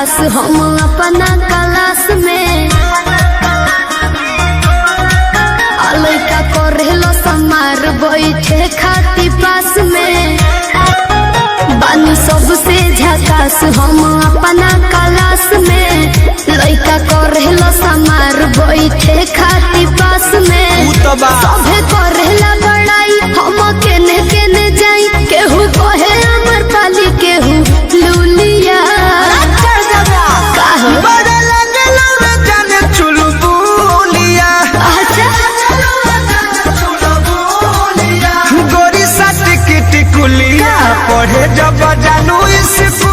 झकास हम अपना क्लास में लइका करेलो समार बैठे खाती पास में बानी सबसे झकास हम अपना क्लास में लइका करेलो समार बैठे खाती पास में सभे करेला बड़ाई हम केने केने जाई केहू कहे अमर पाली केहू लुलिया पढ़े जब जानू स्कूल